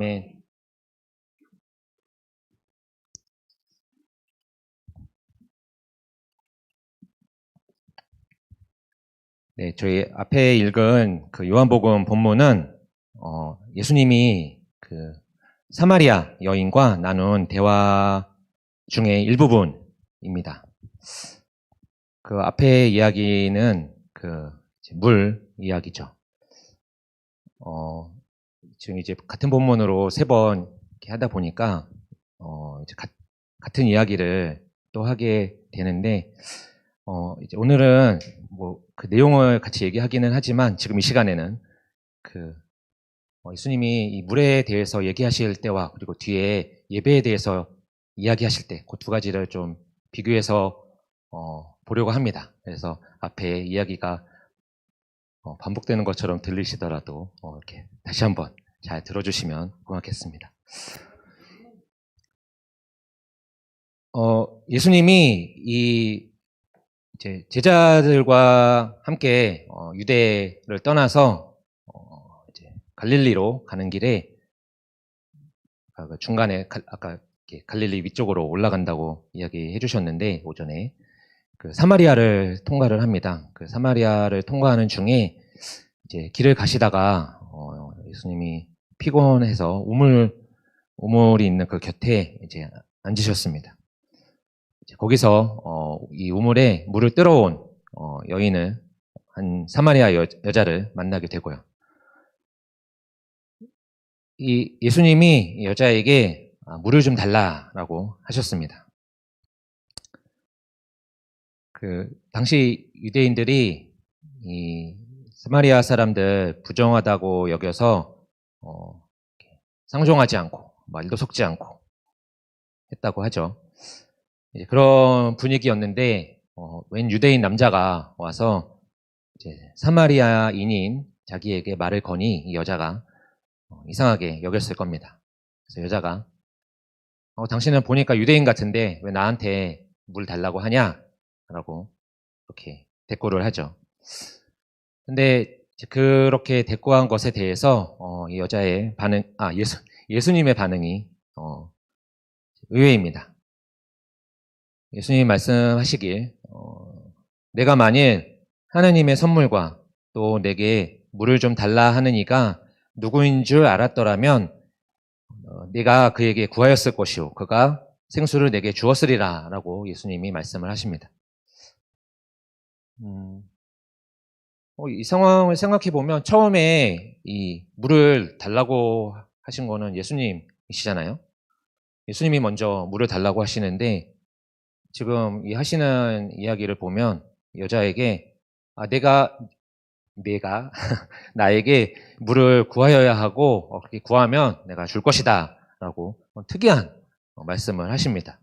아멘. 네, 저희 앞에 읽은 그 요한복음 본문은 예수님이 그 사마리아 여인과 나눈 대화 중에 일부분입니다. 그 앞에 이야기는 그 물 이야기죠. 지금 이제 같은 본문으로 세 번 이렇게 하다 보니까 이제 같은 이야기를 또 하게 되는데 이제 오늘은 뭐 그 내용을 같이 얘기하기는 하지만 지금 이 시간에는 그 예수님이 이 물에 대해서 얘기하실 때와 그리고 뒤에 예배에 대해서 이야기하실 때 그 두 가지를 좀 비교해서 보려고 합니다. 그래서 앞에 이야기가 반복되는 것처럼 들리시더라도 이렇게 다시 한번 잘 들어주시면 고맙겠습니다. 예수님이 이 이제 제자들과 함께 유대를 떠나서 이제 갈릴리로 가는 길에 중간에 아까 갈릴리 위쪽으로 올라간다고 이야기해 주셨는데 오전에 그 사마리아를 통과를 합니다. 그 사마리아를 통과하는 중에 이제 길을 가시다가 예수님이 피곤해서 우물이 있는 그 곁에 이제 앉으셨습니다. 거기서 이 우물에 물을 뜨러온 여인을 한 사마리아 여자를 만나게 되고요. 이 예수님이 여자에게 물을 좀 달라라고 하셨습니다. 그 당시 유대인들이 이 사마리아 사람들 부정하다고 여겨서 상종하지 않고 말도 섞지 않고 했다고 하죠. 이제 그런 분위기였는데 웬 유대인 남자가 와서 이제 사마리아인인 자기에게 말을 거니 이 여자가 이상하게 여겼을 겁니다. 그래서 여자가 당신은 보니까 유대인 같은데 왜 나한테 물 달라고 하냐? 라고 이렇게 대꾸를 하죠. 근데 그렇게 대꾸한 것에 대해서 이 여자의 반응, 예수님의 반응이 의외입니다. 예수님이 말씀하시길 내가 만일 하나님의 선물과 또 내게 물을 좀 달라 하는 이가 누구인 줄 알았더라면 네가 그에게 구하였을 것이요 그가 생수를 내게 주었으리라 라고 예수님이 말씀을 하십니다. 이 상황을 생각해 보면 처음에 이 물을 달라고 하신 거는 예수님이시잖아요. 예수님이 먼저 물을 달라고 하시는데 지금 이 하시는 이야기를 보면 여자에게 내가 나에게 물을 구하여야 하고 그렇게 구하면 내가 줄 것이다 라고 특이한 말씀을 하십니다.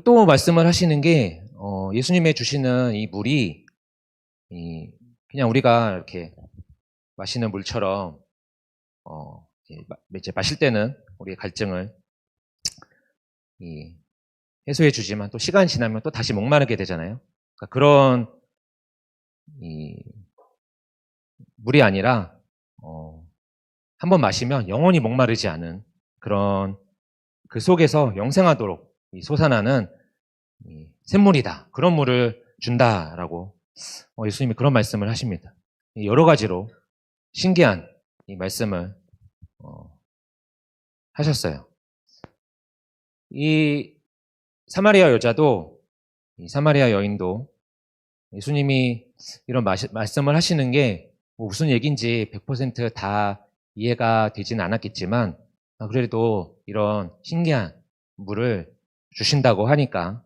또 말씀을 하시는 게 예수님의 주시는 이 물이 그냥 우리가 이렇게 마시는 물처럼 이제 마실 때는 우리의 갈증을 해소해 주지만 또 시간이 지나면 또 다시 목마르게 되잖아요. 그러니까 그런 물이 아니라 한번 마시면 영원히 목마르지 않은 그런 그 속에서 영생하도록 솟아나는 샘물이다. 그런 물을 준다라고 예수님이 그런 말씀을 하십니다. 여러 가지로 신기한 이 말씀을 하셨어요. 이 사마리아 여자도 이 사마리아 여인도 예수님이 이런 말씀을 하시는 게 뭐 무슨 얘기인지 100% 이해가 되지는 않았겠지만 그래도 이런 신기한 물을 주신다고 하니까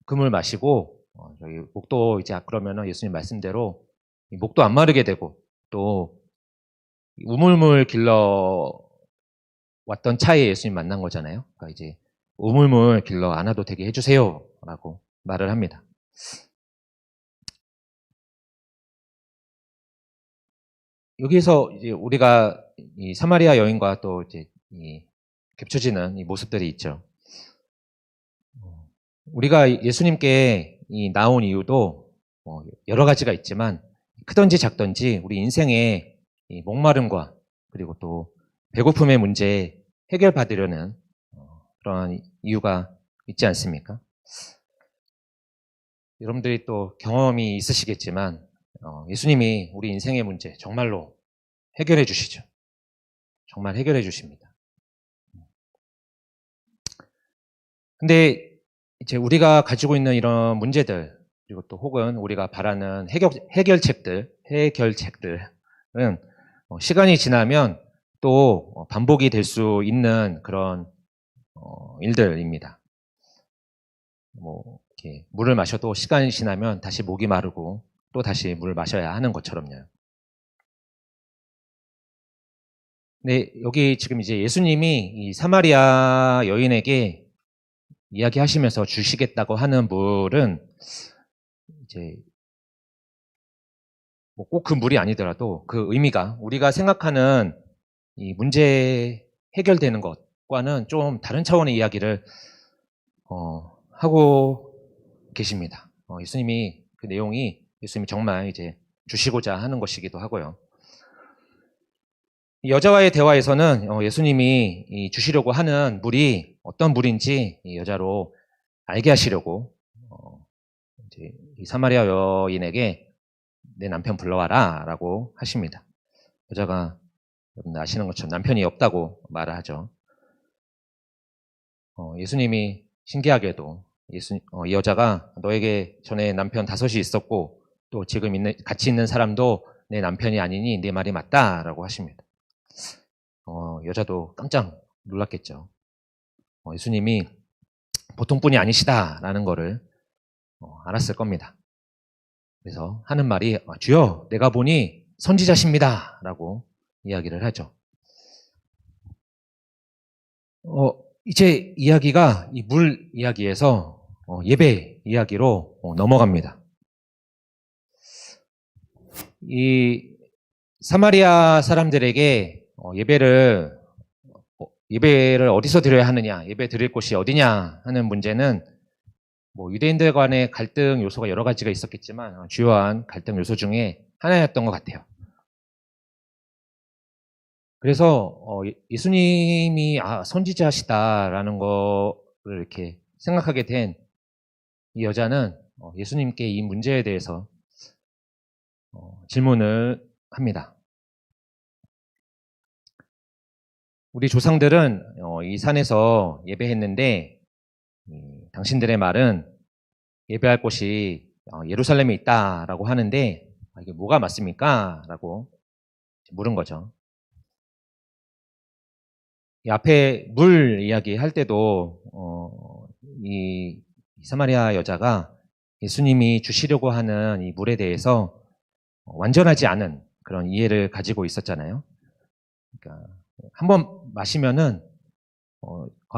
그 물 마시고 저희 목도 이제 그러면은 예수님 말씀대로 목도 안 마르게 되고 또 우물물 길러 왔던 차에 예수님 만난 거잖아요. 그러니까 이제 우물물 길러 안 와도 되게 해주세요라고 말을 합니다. 여기서 이제 우리가 이 사마리아 여인과 또 이제 겹쳐지는 이 모습들이 있죠. 우리가 예수님께 나온 이유도 여러 가지가 있지만 크든지 작든지 우리 인생에 이 목마름과 그리고 또 배고픔의 문제 해결받으려는 그런 이유가 있지 않습니까? 여러분들이 또 경험이 있으시겠지만 예수님이 우리 인생의 문제 정말로 해결해 주시죠. 정말 해결해 주십니다. 근데 이제 우리가 가지고 있는 이런 문제들 그리고 또 혹은 우리가 바라는 해결책들은 시간이 지나면 또 반복이 될 수 있는 그런 일들입니다. 뭐 이렇게 물을 마셔도 시간이 지나면 다시 목이 마르고 또 다시 물을 마셔야 하는 것처럼요. 근데 여기 지금 이제 예수님이 이 사마리아 여인에게 이야기하시면서 주시겠다고 하는 물은 이제 뭐 꼭 그 물이 아니더라도 그 의미가 우리가 생각하는 이 문제 해결되는 것과는 좀 다른 차원의 이야기를 하고 계십니다. 예수님이 그 내용이 예수님이 정말 이제 주시고자 하는 것이기도 하고요. 이 여자와의 대화에서는 예수님이 주시려고 하는 물이 어떤 물인지 이 여자로 알게 하시려고 이제 이 사마리아 여인에게 내 남편 불러와라 라고 하십니다. 여자가 여러분 아시는 것처럼 남편이 없다고 말을 하죠. 예수님이 신기하게도 이 여자가 너에게 전에 남편 5이 있었고 또 지금 같이 있는 사람도 내 남편이 아니니 네 말이 맞다라고 하십니다. 여자도 깜짝 놀랐겠죠. 예수님이 보통 분이 아니시다라는 거를 알았을 겁니다. 그래서 하는 말이 주여 내가 보니 선지자십니다 라고 이야기를 하죠. 이제 이야기가 이 물 이야기에서 예배 이야기로 넘어갑니다. 이 사마리아 사람들에게 예배를 어디서 드려야 하느냐, 예배 드릴 곳이 어디냐 하는 문제는 뭐 유대인들 간의 갈등 요소가 여러 가지가 있었겠지만 주요한 갈등 요소 중에 하나였던 것 같아요. 그래서 예수님이 선지자시다라는 거를 이렇게 생각하게 된 이 여자는 예수님께 이 문제에 대해서 질문을 합니다. 우리 조상들은 이 산에서 예배했는데 당신들의 말은 예배할 곳이 예루살렘에 있다라고 하는데 이게 뭐가 맞습니까? 라고 물은 거죠. 이 앞에 물 이야기 할 때도 이 사마리아 여자가 예수님이 주시려고 하는 이 물에 대해서 완전하지 않은 그런 이해를 가지고 있었잖아요. 그러니까 한번 마시면은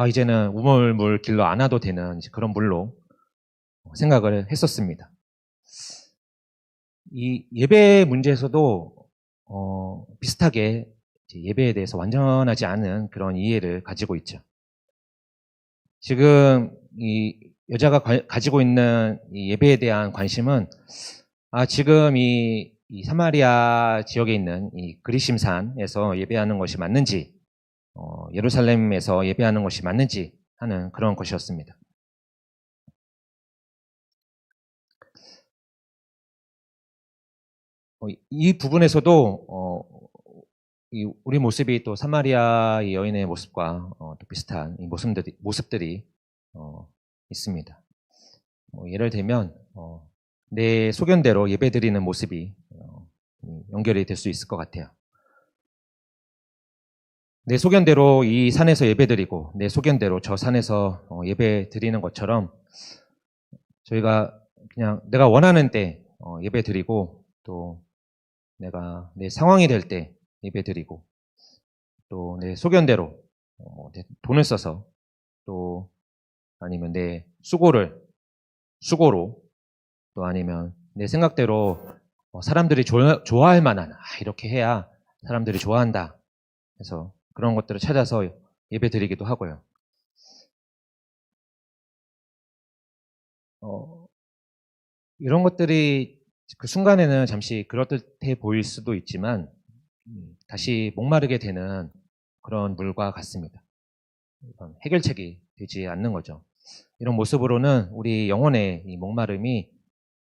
이제는 우물물 길러 안 와도 되는 그런 물로 생각을 했었습니다. 이 예배 문제에서도 비슷하게 예배에 대해서 완전하지 않은 그런 이해를 가지고 있죠. 지금 이 여자가 가지고 있는 이 예배에 대한 관심은 지금 이 사마리아 지역에 있는 이 그리심산에서 예배하는 것이 맞는지 예루살렘에서 예배하는 것이 맞는지 하는 그런 것이었습니다. 이 부분에서도 우리 모습이 또 사마리아 여인의 모습과 또 비슷한 이 모습들이 있습니다. 예를 들면 내 소견대로 예배드리는 모습이 연결이 될 수 있을 것 같아요. 내 소견대로 이 산에서 예배드리고 내 소견대로 저 산에서 예배드리는 것처럼 저희가 그냥 내가 원하는 때 예배드리고 또 내가 내 상황이 될 때 예배드리고 또 내 소견대로 내 돈을 써서 또 아니면 내 수고로 또 아니면 내 생각대로 사람들이 좋아할 만한 이렇게 해야 사람들이 좋아한다 해서 그런 것들을 찾아서 예배드리기도 하고요. 이런 것들이 그 순간에는 잠시 그럴듯해 보일 수도 있지만 다시 목마르게 되는 그런 물과 같습니다. 해결책이 되지 않는 거죠. 이런 모습으로는 우리 영혼의 이 목마름이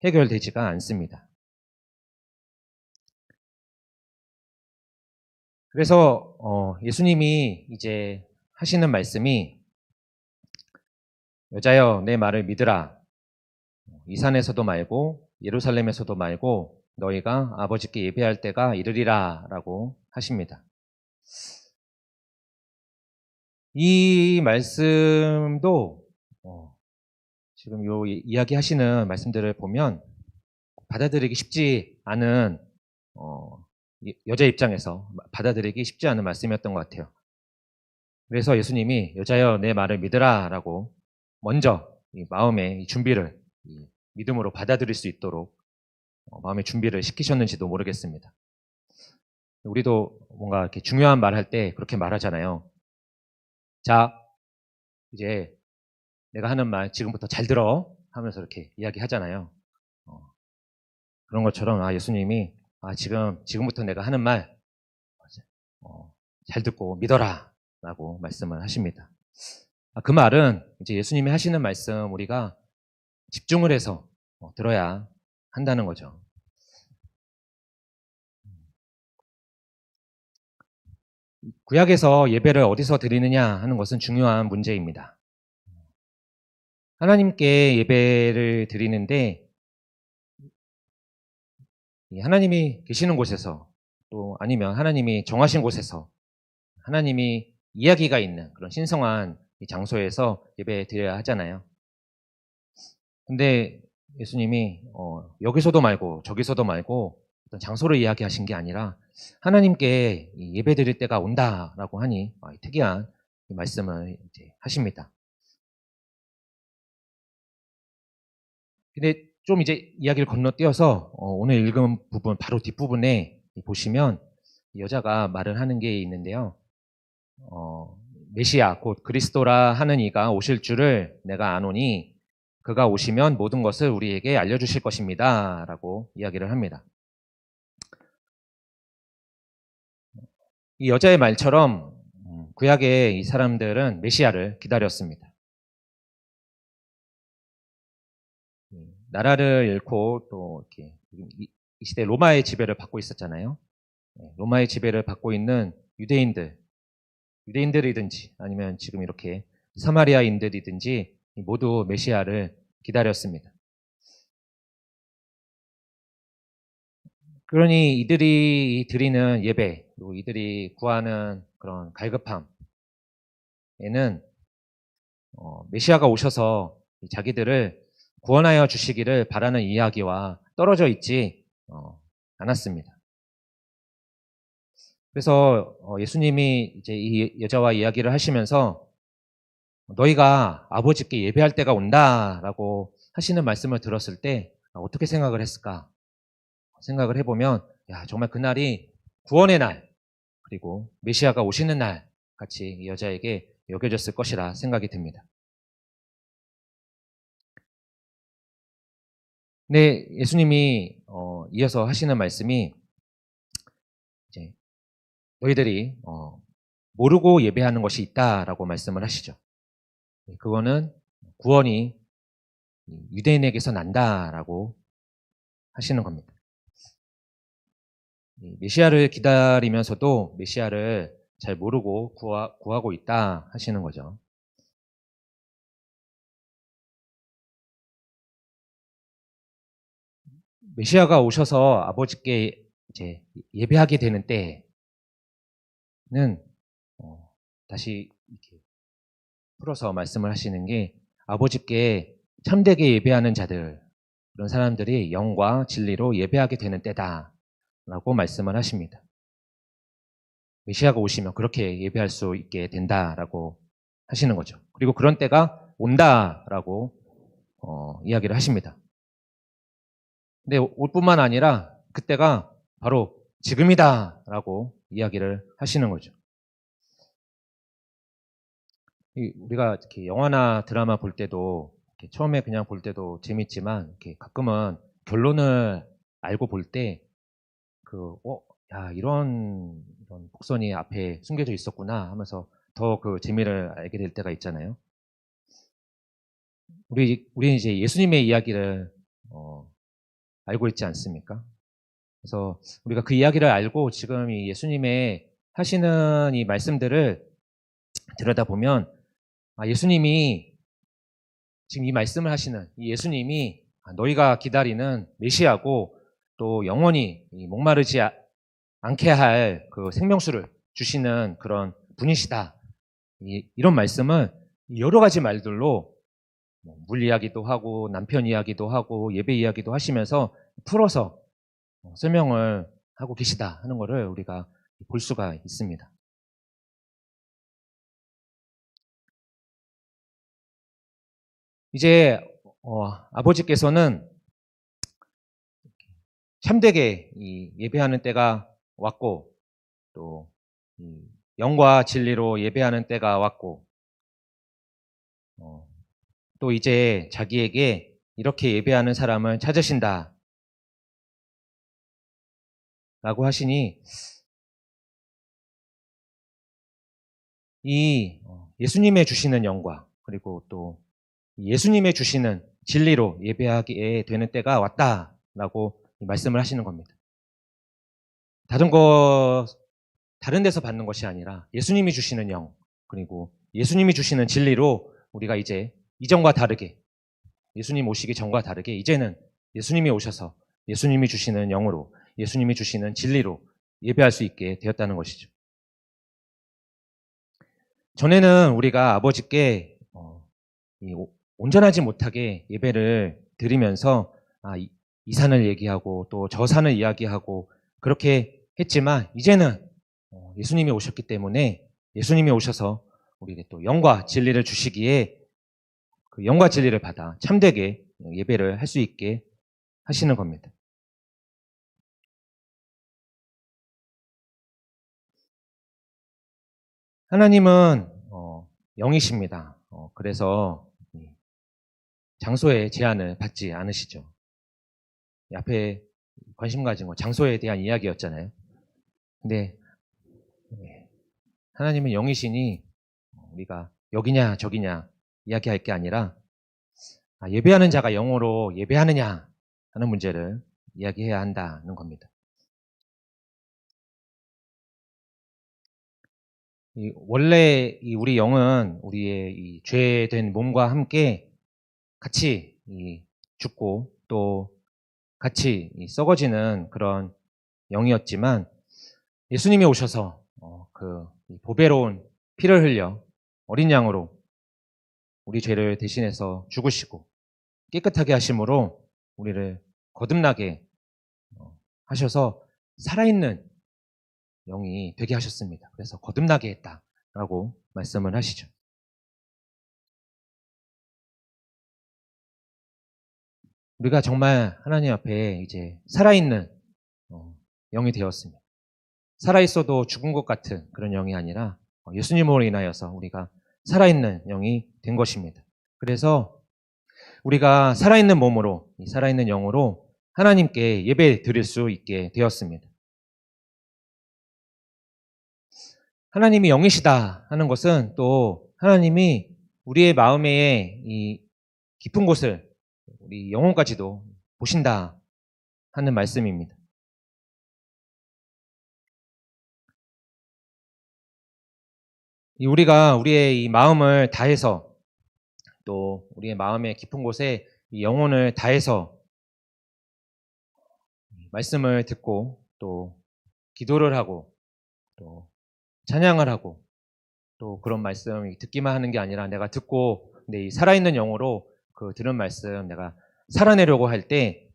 해결되지가 않습니다. 그래서 예수님이 이제 하시는 말씀이 여자여 내 말을 믿으라. 이 산에서도 말고 예루살렘에서도 말고 너희가 아버지께 예배할 때가 이르리라 라고 하십니다. 이 말씀도 지금 요 이야기 하시는 말씀들을 보면 받아들이기 쉽지 않은 여자 입장에서 받아들이기 쉽지 않은 말씀이었던 것 같아요. 그래서 예수님이 여자여 내 말을 믿으라 라고 먼저 이 마음의 준비를 믿음으로 받아들일 수 있도록 마음의 준비를 시키셨는지도 모르겠습니다. 우리도 뭔가 이렇게 중요한 말 할 때 그렇게 말하잖아요. 자, 이제 내가 하는 말 지금부터 잘 들어 하면서 이렇게 이야기하잖아요. 그런 것처럼 예수님이 지금부터 내가 하는 말 잘 듣고 믿어라 라고 말씀을 하십니다. 그 말은 이제 예수님이 하시는 말씀 우리가 집중을 해서 들어야 한다는 거죠. 구약에서 예배를 어디서 드리느냐 하는 것은 중요한 문제입니다. 하나님께 예배를 드리는데 하나님이 계시는 곳에서 또 아니면 하나님이 정하신 곳에서 하나님이 이야기가 있는 그런 신성한 장소에서 예배 드려야 하잖아요. 근데 예수님이 여기서도 말고 저기서도 말고 어떤 장소를 이야기하신 게 아니라 하나님께 예배 드릴 때가 온다라고 하니 특이한 말씀을 이제 하십니다. 근데 좀 이제 이야기를 건너뛰어서 오늘 읽은 부분 바로 뒷부분에 보시면 여자가 말을 하는 게 있는데요. 메시아 곧 그리스도라 하는 이가 오실 줄을 내가 아노니 그가 오시면 모든 것을 우리에게 알려주실 것입니다 라고 이야기를 합니다. 이 여자의 말처럼 구약의 이 사람들은 메시아를 기다렸습니다. 나라를 잃고 또 이렇게 이 시대 로마의 지배를 받고 있었잖아요. 로마의 지배를 받고 있는 유대인들이든지 아니면 지금 이렇게 사마리아인들이든지 모두 메시아를 기다렸습니다. 그러니 이들이 드리는 예배, 그리고 이들이 구하는 그런 갈급함에는 메시아가 오셔서 자기들을 구원하여 주시기를 바라는 이야기와 떨어져 있지 않았습니다. 그래서 예수님이 이제 이 여자와 이야기를 하시면서 너희가 아버지께 예배할 때가 온다라고 하시는 말씀을 들었을 때 어떻게 생각을 했을까? 생각을 해보면 정말 그날이 구원의 날 그리고 메시아가 오시는 날 같이 이 여자에게 여겨졌을 것이라 생각이 듭니다. 근데 예수님이 이어서 하시는 말씀이 이제 너희들이 모르고 예배하는 것이 있다라고 말씀을 하시죠. 그거는 구원이 유대인에게서 난다라고 하시는 겁니다. 메시아를 기다리면서도 메시아를 잘 모르고 구하고 있다 하시는 거죠. 메시아가 오셔서 아버지께 이제 예배하게 되는 때는 다시 이렇게 풀어서 말씀을 하시는 게 아버지께 참되게 예배하는 자들 그런 사람들이 영과 진리로 예배하게 되는 때다라고 말씀을 하십니다. 메시아가 오시면 그렇게 예배할 수 있게 된다라고 하시는 거죠. 그리고 그런 때가 온다라고 이야기를 하십니다. 근데 올 뿐만 아니라 그때가 바로 지금이다라고 이야기를 하시는 거죠. 우리가 이렇게 영화나 드라마 볼 때도 처음에 그냥 볼 때도 재밌지만 이렇게 가끔은 결론을 알고 볼 때 야, 이런 복선이 앞에 숨겨져 있었구나 하면서 더 그 재미를 알게 될 때가 있잖아요. 우리 이제 예수님의 이야기를 알고 있지 않습니까? 그래서 우리가 그 이야기를 알고 지금 이 예수님의 하시는 이 말씀들을 들여다보면, 예수님이 지금 이 말씀을 하시는 이 예수님이 너희가 기다리는 메시아고, 또 영원히 이 목마르지 않게 할 그 생명수를 주시는 그런 분이시다. 이런 말씀을 여러 가지 말들로 물 이야기도 하고 남편 이야기도 하고 예배 이야기도 하시면서 풀어서 설명을 하고 계시다 하는 것을 우리가 볼 수가 있습니다. 이제 아버지께서는 참되게 예배하는 때가 왔고, 또 영과 진리로 예배하는 때가 왔고, 또 이제 자기에게 이렇게 예배하는 사람을 찾으신다 라고 하시니, 이 예수님의 주시는 영광, 그리고 또 예수님의 주시는 진리로 예배하게 되는 때가 왔다라고 말씀을 하시는 겁니다. 다른 데서 받는 것이 아니라 예수님이 주시는 영, 그리고 예수님이 주시는 진리로 우리가 이제 이전과 다르게, 예수님 오시기 전과 다르게 이제는 예수님이 오셔서 예수님이 주시는 영으로, 예수님이 주시는 진리로 예배할 수 있게 되었다는 것이죠. 전에는 우리가 아버지께 온전하지 못하게 예배를 드리면서 이 산을 얘기하고 또 저 산을 이야기하고 그렇게 했지만, 이제는 예수님이 오셨기 때문에 예수님이 오셔서 우리에게 또 영과 진리를 주시기에 그 영과 진리를 받아 참되게 예배를 할 수 있게 하시는 겁니다. 하나님은 영이십니다. 그래서 장소에 제한을 받지 않으시죠. 앞에 관심 가진 거 장소에 대한 이야기였잖아요. 근데 하나님은 영이시니 우리가 여기냐 저기냐 이야기할 게 아니라 예배하는 자가 영으로 예배하느냐 하는 문제를 이야기해야 한다는 겁니다. 원래 우리 영은 우리의 이 죄된 몸과 함께 같이 죽고 또 같이 썩어지는 그런 영이었지만, 예수님이 오셔서 그 보배로운 피를 흘려 어린 양으로 우리 죄를 대신해서 죽으시고 깨끗하게 하심으로 우리를 거듭나게 하셔서 살아있는 영이 되게 하셨습니다. 그래서 거듭나게 했다라고 말씀을 하시죠. 우리가 정말 하나님 앞에 이제 살아있는 영이 되었습니다. 살아있어도 죽은 것 같은 그런 영이 아니라 예수님으로 인하여서 우리가 살아있는 영이 된 것입니다. 그래서 우리가 살아있는 몸으로, 살아있는 영으로 하나님께 예배 드릴 수 있게 되었습니다. 하나님이 영이시다 하는 것은 또 하나님이 우리의 마음의 이 깊은 곳을, 우리 영혼까지도 보신다 하는 말씀입니다. 우리가 우리의 이 마음을 다해서, 또 우리의 마음의 깊은 곳에 이 영혼을 다해서 말씀을 듣고 또 기도를 하고 또 찬양을 하고, 또 그런 말씀 듣기만 하는 게 아니라 내가 듣고 내 이 살아있는 영으로 그 들은 말씀 내가 살아내려고 할 때,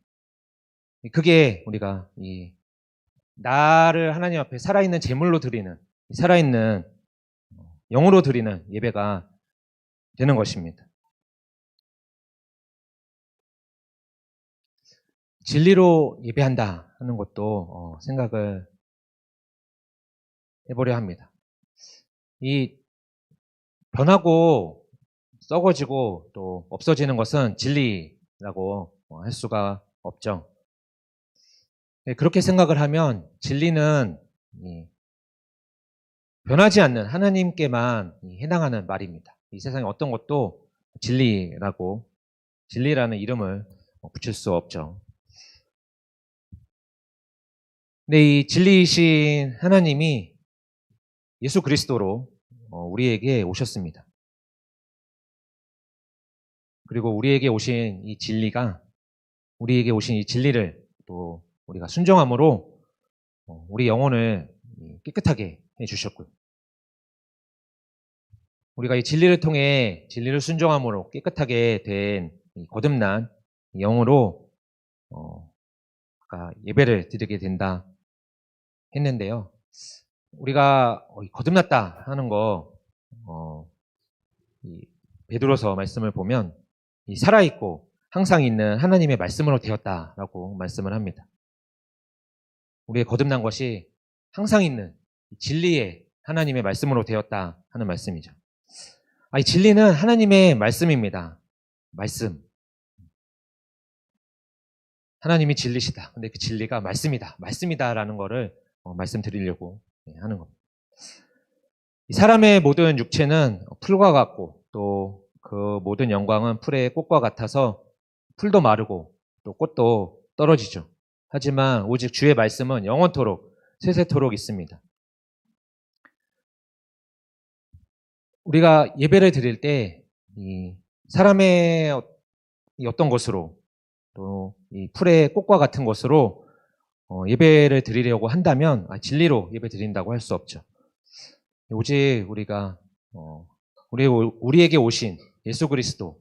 그게 우리가 나를 하나님 앞에 살아있는 제물로 드리는, 살아있는 영으로 드리는 예배가 되는 것입니다. 진리로 예배한다 하는 것도 생각을 해보려 합니다. 이 변하고 썩어지고 또 없어지는 것은 진리라고 할 수가 없죠. 네, 그렇게 생각을 하면 진리는 변하지 않는 하나님께만 해당하는 말입니다. 이 세상에 어떤 것도 진리라는 이름을 붙일 수 없죠. 근데 이 진리이신 하나님이 예수 그리스도로 우리에게 오셨습니다. 그리고 우리에게 오신 이 진리를 또 우리가 순종함으로 우리 영혼을 깨끗하게 해주셨고요. 우리가 이 진리를 통해 진리를 순종함으로 깨끗하게 된 거듭난 영으로 예배를 드리게 된다 했는데요. 우리가 거듭났다 하는 거 베드로서 말씀을 보면 살아있고 항상 있는 하나님의 말씀으로 되었다라고 말씀을 합니다. 우리의 거듭난 것이 항상 있는 진리의 하나님의 말씀으로 되었다 하는 말씀이죠. 이 진리는 하나님의 말씀입니다. 말씀. 하나님이 진리시다. 근데 그 진리가 말씀이다라는 거를 말씀드리려고 하는 겁니다. 사람의 모든 육체는 풀과 같고 또 그 모든 영광은 풀의 꽃과 같아서 풀도 마르고 또 꽃도 떨어지죠. 하지만 오직 주의 말씀은 영원토록 세세토록 있습니다. 우리가 예배를 드릴 때 사람의 어떤 것으로 또 이 풀의 꽃과 같은 것으로 예배를 드리려고 한다면 진리로 예배 드린다고 할 수 없죠. 오직 우리에게 오신 예수 그리스도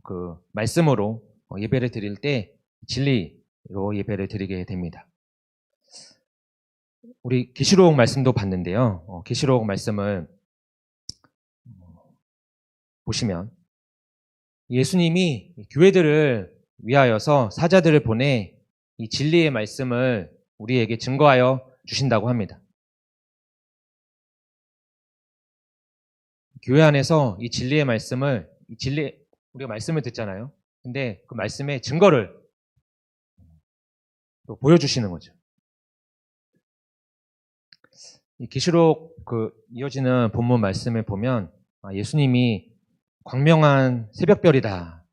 그 말씀으로 예배를 드릴 때 진리로 예배를 드리게 됩니다. 우리 계시록 말씀도 봤는데요. 계시록 말씀을 보시면 예수님이 교회들을 위하여서 사자들을 보내 이 진리의 말씀을 우리에게 증거하여 주신다고 합니다. 교회 안에서 이 진리의 말씀을 우리가 말씀을 듣잖아요. 근데 그 말씀의 증거를 또 보여주시는 거죠. 이 계시록 이어지는 본문 말씀을 보면 예수님이 광명한 새벽별이다.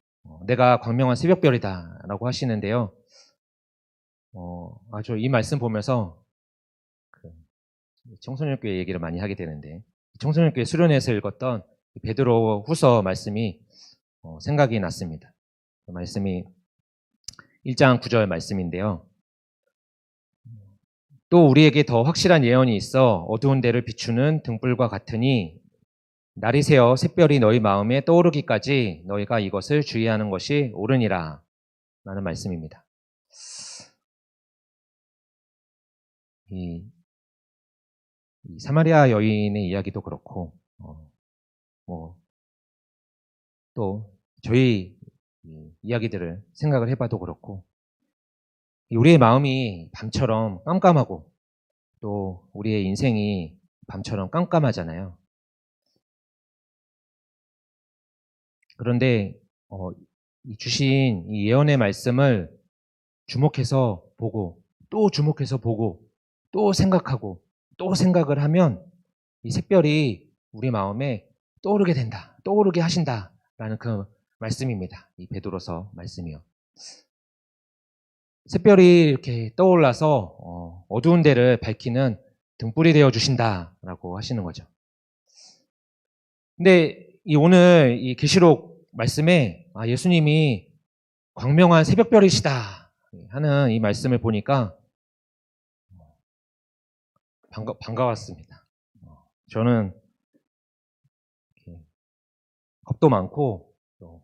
내가 광명한 새벽별이다라고 하시는데요. 아주 이 말씀 보면서 청소년교회 얘기를 많이 하게 되는데 청소년교회 수련회에서 읽었던 베드로 후서 말씀이 생각이 났습니다. 그 말씀이 1장 9절 말씀인데요. 또 우리에게 더 확실한 예언이 있어 어두운 데를 비추는 등불과 같으니 날이 새어 샛별이 너희 마음에 떠오르기까지 너희가 이것을 주의하는 것이 옳으니라 라는 말씀입니다. 이 사마리아 여인의 이야기도 그렇고 또 저희 이야기들을 생각을 해봐도 그렇고 우리의 마음이 밤처럼 깜깜하고 또 우리의 인생이 밤처럼 깜깜하잖아요. 그런데 주신 이 예언의 말씀을 주목해서 보고 또 주목해서 보고 또 생각하고 또 생각을 하면 이 샛별이 우리 마음에 떠오르게 된다. 떠오르게 하신다라는 그 말씀입니다. 이 베드로서 말씀이요. 샛별이 이렇게 떠올라서 어두운 데를 밝히는 등불이 되어 주신다라고 하시는 거죠. 근데 오늘 이 계시록 말씀에 예수님이 광명한 새벽별이시다 하는 이 말씀을 보니까 반가웠습니다. 저는 겁도 많고 또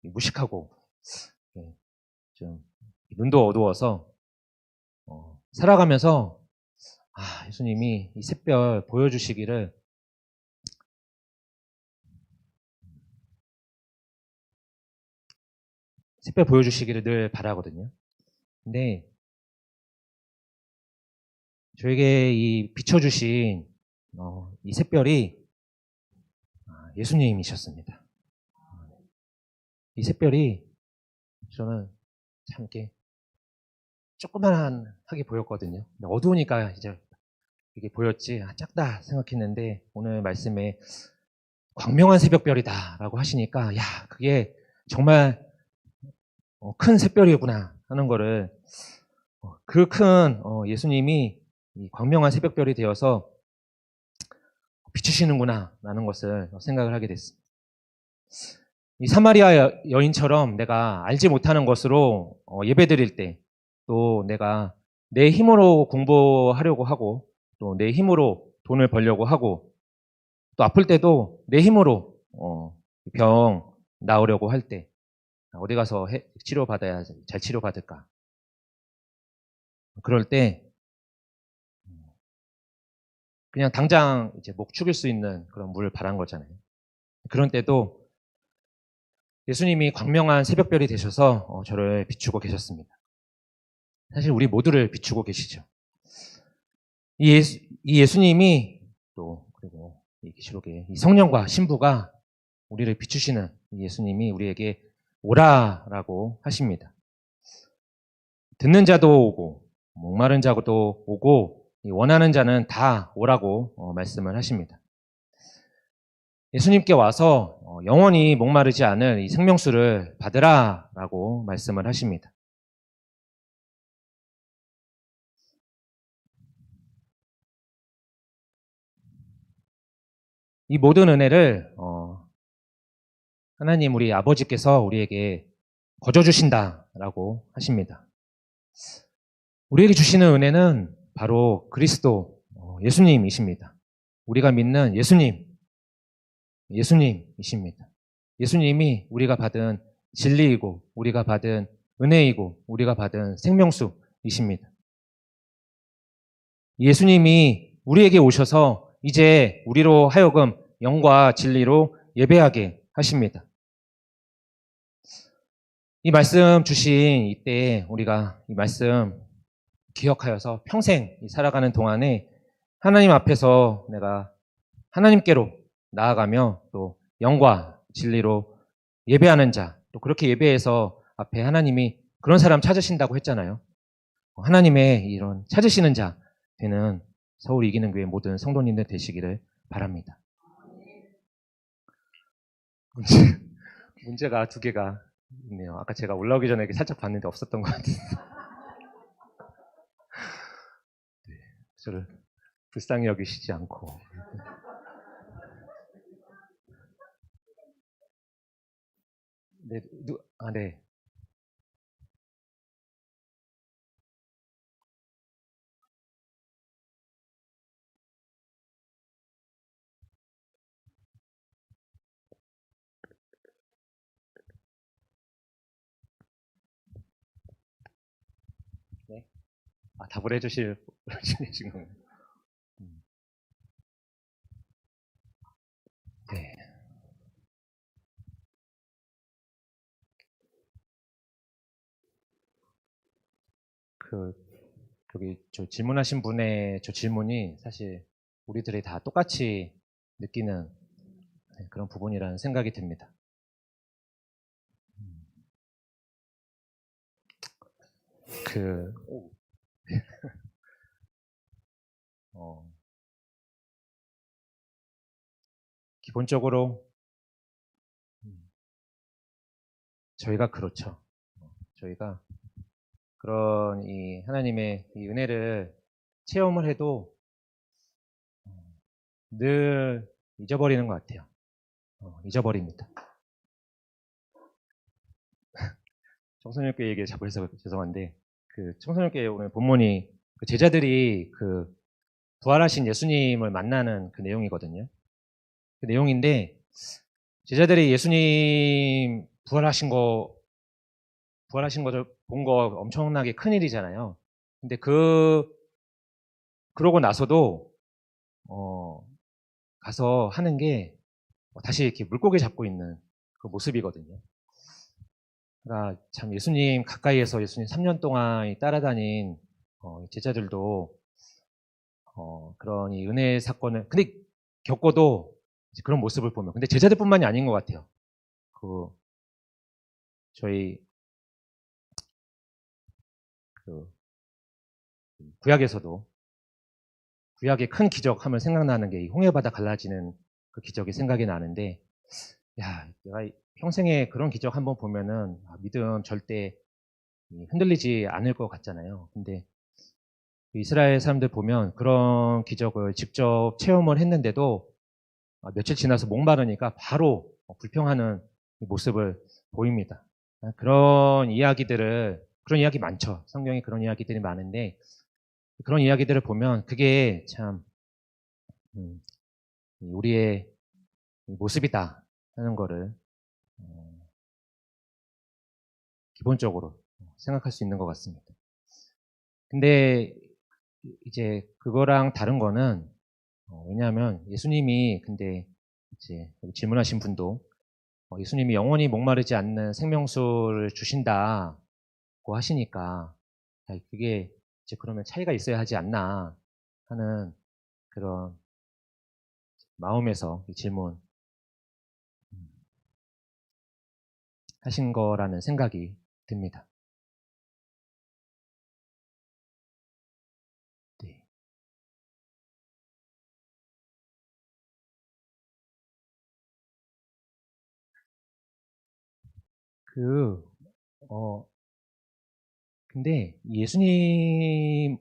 무식하고 좀 눈도 어두워서 살아가면서 예수님이 이 샛별 보여주시기를 늘 바라거든요. 근데 저에게 이 비춰주신 이 샛별이 예수님이셨습니다. 이 샛별이 저는 참 이렇게 조그만하게 보였거든요. 근데 어두우니까 이제 이게 보였지, 작다 생각했는데 오늘 말씀에 광명한 새벽별이다라고 하시니까, 야, 그게 정말 큰 새별이구나 하는 거를, 그 큰 예수님이 이 광명한 새벽별이 되어서 비추시는구나 라는 것을 생각을 하게 됐습니다. 이 사마리아 여인처럼 내가 알지 못하는 것으로 예배 드릴 때, 또 내가 내 힘으로 공부하려고 하고, 또 내 힘으로 돈을 벌려고 하고, 또 아플 때도 내 힘으로 병 나으려고 할 때, 어디 가서 치료받아야 잘 치료받을까, 그럴 때 그냥 당장 이제 목 축일 수 있는 그런 물을 바란 거잖아요. 그런 때도 예수님이 광명한 새벽별이 되셔서 저를 비추고 계셨습니다. 사실 우리 모두를 비추고 계시죠. 이 예수님이, 또 그리고 이 계시록에 이 성령과 신부가 우리를 비추시는 이 예수님이 우리에게 오라라고 하십니다. 듣는 자도 오고 목마른 자도 오고 원하는 자는 다 오라고 말씀을 하십니다. 예수님께 와서 영원히 목마르지 않을 이 생명수를 받으라라고 말씀을 하십니다. 이 모든 은혜를 하나님 우리 아버지께서 우리에게 거저 주신다라고 하십니다. 우리에게 주시는 은혜는 바로 그리스도 예수님이십니다. 우리가 믿는 예수님이십니다. 예수님이 우리가 받은 진리이고 우리가 받은 은혜이고 우리가 받은 생명수이십니다. 예수님이 우리에게 오셔서 이제 우리로 하여금 영과 진리로 예배하게 하십니다. 이 말씀 주신 이때 우리가 이 말씀 기억하여서 평생 살아가는 동안에 하나님 앞에서 내가 하나님께로 나아가며 또 영과 진리로 예배하는 자, 또 그렇게 예배해서 앞에 하나님이 그런 사람 찾으신다고 했잖아요. 하나님의 이런 찾으시는 자 되는 서울 이기는 교회 모든 성도님들 되시기를 바랍니다. 문제가 두 개가 있네요. 아까 제가 올라오기 전에 살짝 봤는데 없었던 것 같아요. 네, 저를 불쌍히 여기시지 않고. 네, 네. 네. 답을 해주실 분이 지금. 네. 저기 저 질문하신 분의 저 질문이 사실 우리들이 다 똑같이 느끼는 그런 부분이라는 생각이 듭니다. 기본적으로 저희가 그렇죠. 저희가 그런 이 하나님의 이 은혜를 체험을 해도 늘 잊어버리는 것 같아요. 잊어버립니다. 청소년교회 얘기 자꾸 해서 죄송한데, 그 청소년교회 오늘 본문이 그 제자들이 그 부활하신 예수님을 만나는 그 내용이거든요. 그 내용인데, 제자들이 예수님 부활하신 거를 본 거 엄청나게 큰 일이잖아요. 근데 그러고 나서도 가서 하는 게 다시 이렇게 물고기 잡고 있는 그 모습이거든요. 그러니까 참 예수님 가까이에서 예수님 3년 동안 따라다닌 제자들도 그런 이 은혜 사건을 근데 겪어도 그런 모습을 보면, 근데 제자들뿐만이 아닌 것 같아요. 저희 그 구약에서도 구약의 큰 기적 하면 생각나는 게 이 홍해바다 갈라지는 그 기적이 생각이 나는데, 야, 내가 평생에 그런 기적 한번 보면은 믿음 절대 흔들리지 않을 것 같잖아요. 근데 이스라엘 사람들 보면 그런 기적을 직접 체험을 했는데도 며칠 지나서 목마르니까 바로 불평하는 모습을 보입니다. 그런 이야기 많죠. 성경에 그런 이야기들이 많은데, 그런 이야기들을 보면 그게 참 우리의 모습이다 하는 거를 기본적으로 생각할 수 있는 것 같습니다. 근데 이제 그거랑 다른 거는 왜냐하면 예수님이 근데 이제 질문하신 분도 예수님이 영원히 목마르지 않는 생명수를 주신다고 하시니까 그게 이제 그러면 차이가 있어야 하지 않나 하는 그런 마음에서 이 질문 하신 거라는 생각이 듭니다. 네. 그, 어, 근데 예수님,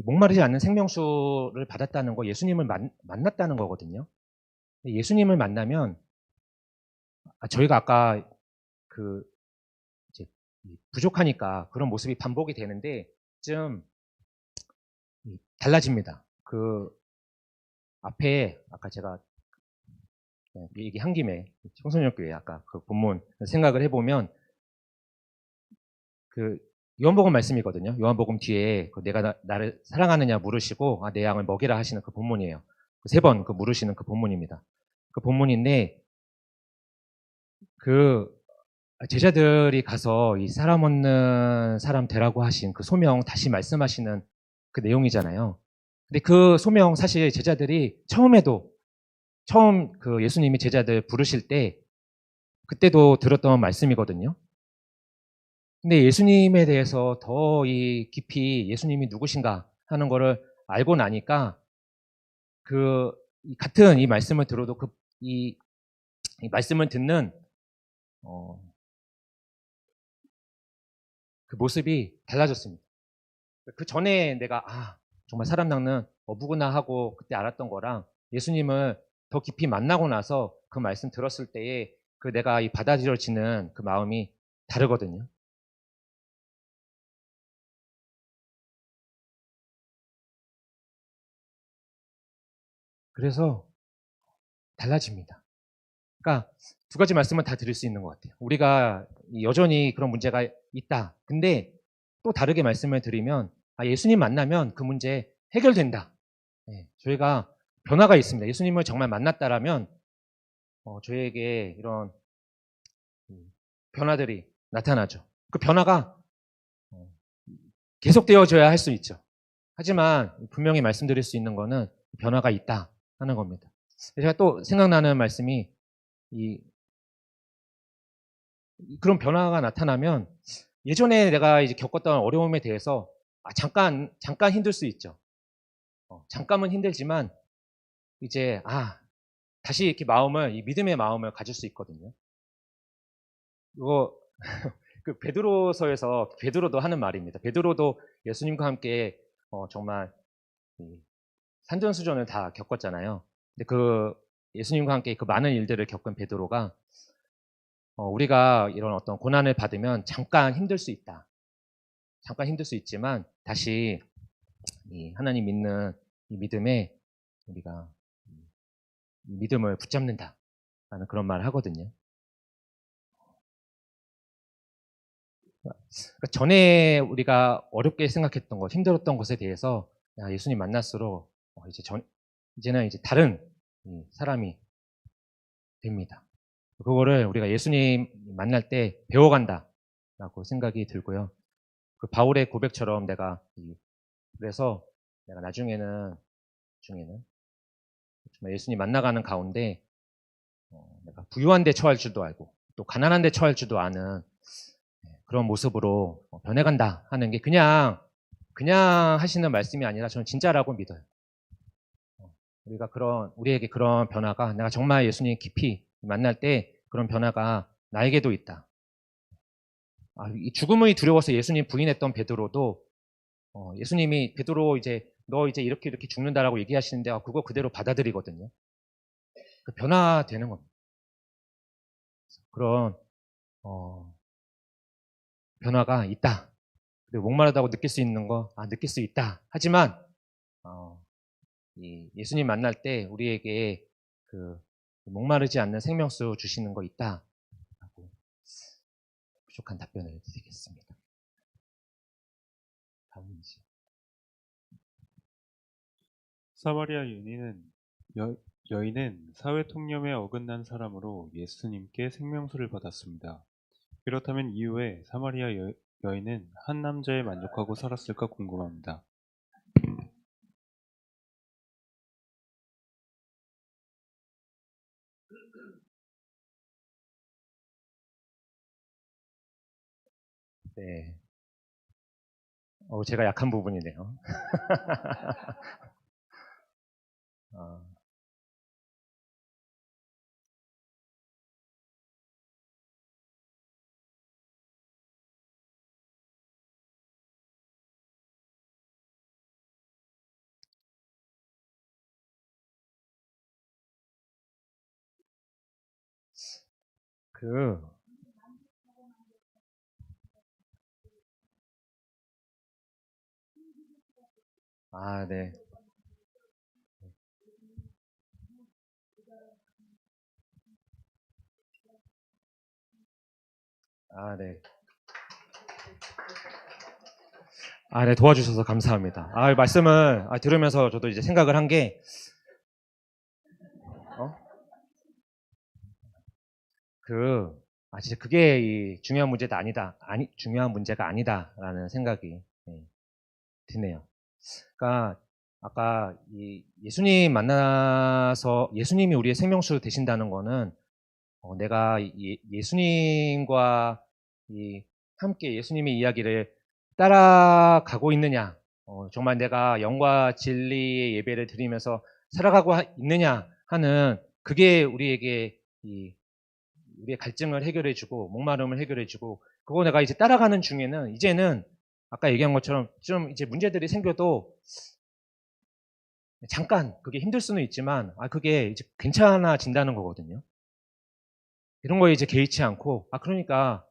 목마르지 않는 생명수를 받았다는 거 예수님을 만났다는 거거든요. 예수님을 만나면, 저희가 아까 그, 이제 부족하니까 그런 모습이 반복이 되는데, 좀 달라집니다. 그 앞에, 아까 제가 얘기한 김에 청소년교회 아까 그 본문 생각을 해보면, 그 요한복음 말씀이거든요. 요한복음 뒤에 내가 나를 사랑하느냐 물으시고 내 양을 먹이라 하시는 그 본문이에요. 세 번 그 물으시는 그 본문입니다. 그 본문인데 그 제자들이 가서 이 사람 없는 사람 되라고 하신 그 소명 다시 말씀하시는 그 내용이잖아요. 근데 그 소명 사실 제자들이 처음 그 예수님이 제자들 부르실 때 그때도 들었던 말씀이거든요. 근데 예수님에 대해서 더 이 깊이 예수님이 누구신가 하는 거를 알고 나니까 같은 이 말씀을 들어도 이 말씀을 듣는 어, 그 모습이 달라졌습니다. 그 전에 내가 정말 사람 낚는 어부구나 하고 그때 알았던 거랑 예수님을 더 깊이 만나고 나서 그 말씀 들었을 때에 그 내가 이 받아들여지는 그 마음이 다르거든요. 그래서 달라집니다. 그러니까 두 가지 말씀은 다 드릴 수 있는 것 같아요. 우리가 여전히 그런 문제가 있다. 근데 또 다르게 말씀을 드리면 예수님 만나면 그 문제 해결된다. 네, 저희가 변화가 있습니다. 예수님을 정말 만났다라면 저희에게 이런 변화들이 나타나죠. 그 변화가 어, 계속되어져야 할 수 있죠. 하지만 분명히 말씀드릴 수 있는 거는 변화가 있다 하는 겁니다. 제가 또 생각나는 말씀이 그런 변화가 나타나면 예전에 내가 이제 겪었던 어려움에 대해서 잠깐 힘들 수 있죠. 잠깐은 힘들지만 이제 다시 이렇게 이 믿음의 마음을 가질 수 있거든요. 이거 그 베드로서에서 베드로도 하는 말입니다. 베드로도 예수님과 함께 정말 산전수전을 다 겪었잖아요. 근데 그 예수님과 함께 그 많은 일들을 겪은 베드로가 우리가 이런 어떤 고난을 받으면 잠깐 힘들 수 있다. 잠깐 힘들 수 있지만 다시 이 하나님 믿는 이 믿음에 우리가 이 믿음을 붙잡는다. 라는 그런 말을 하거든요. 그러니까 전에 우리가 어렵게 생각했던 것, 힘들었던 것에 대해서 예수님 만날수록 이제는 이제 다른 사람이 됩니다. 그거를 우리가 예수님 만날 때 배워간다라고 생각이 들고요. 그 바울의 고백처럼 그래서 내가 나중에는 정말 예수님 만나가는 가운데 내가 부유한 데 처할 줄도 알고 또 가난한 데 처할 줄도 아는 그런 모습으로 변해간다 하는 게 그냥 하시는 말씀이 아니라 저는 진짜라고 믿어요. 우리에게 그런 변화가 내가 정말 예수님 깊이 만날 때 그런 변화가 나에게도 있다. 이 죽음이 두려워서 예수님 부인했던 베드로도 예수님이 베드로 너 이제 이렇게 죽는다라고 얘기하시는데 그거 그대로 받아들이거든요. 그 변화되는 겁니다. 그런 변화가 있다. 그리고 목마르다고 느낄 수 있는 거 느낄 수 있다. 하지만 예수님 만날 때 우리에게 그 목마르지 않는 생명수 주시는 거 있다. 라고 부족한 답변을 드리겠습니다. 다음이지. 사마리아 여인은 사회 통념에 어긋난 사람으로 예수님께 생명수를 받았습니다. 그렇다면 이후에 사마리아 여인은 한 남자에 만족하고 살았을까 궁금합니다. 네. 제가 약한 부분이네요. 네. 네. 네, 도와주셔서 감사합니다. 말씀을 들으면서 저도 이제 생각을 한 게, 진짜 그게 중요한 문제가 아니다라는 생각이 드네요. 그러니까 아까 예수님 만나서 예수님이 우리의 생명수 되신다는 거는 내가 예수님과 함께 예수님의 이야기를 따라가고 있느냐, 정말 내가 영과 진리의 예배를 드리면서 살아가고 있느냐 하는 그게 우리에게 우리의 갈증을 해결해주고 목마름을 해결해주고 그거 내가 이제 따라가는 중에는 이제는 아까 얘기한 것처럼 좀 이제 문제들이 생겨도 잠깐 그게 힘들 수는 있지만 그게 이제 괜찮아진다는 거거든요. 이런 거에 이제 개의치 않고 그러니까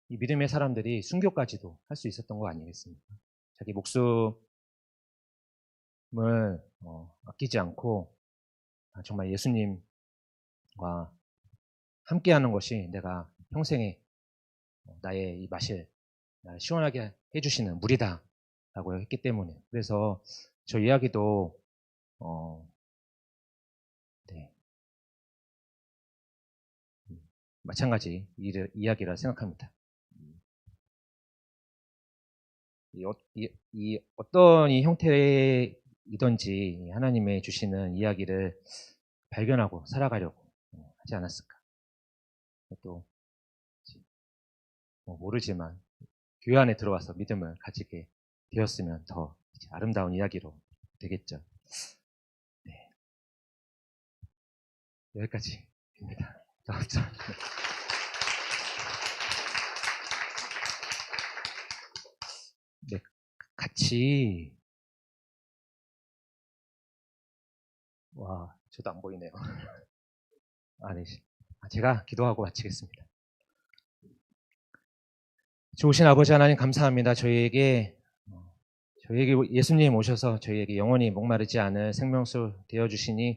이 믿음의 사람들이 순교까지도 할 수 있었던 거 아니겠습니까? 자기 목숨을 아끼지 않고 정말 예수님과 함께하는 것이 내가 평생에 나의 이 맛을 시원하게 해주시는 물이다라고 했기 때문에 그래서 저 이야기도 네. 마찬가지 이야기라 생각합니다. 어떤 형태이든지 하나님의 주시는 이야기를 발견하고 살아가려고 하지 않았을까. 또 모르지만 교회 안에 들어와서 믿음을 가지게 되었으면 더 아름다운 이야기로 되겠죠. 네. 여기까지입니다. 네, 같이 저도 안 보이네요. 네. 제가 기도하고 마치겠습니다. 좋으신 아버지 하나님 감사합니다. 저희에게 예수님 오셔서 저희에게 영원히 목마르지 않을 생명수 되어주시니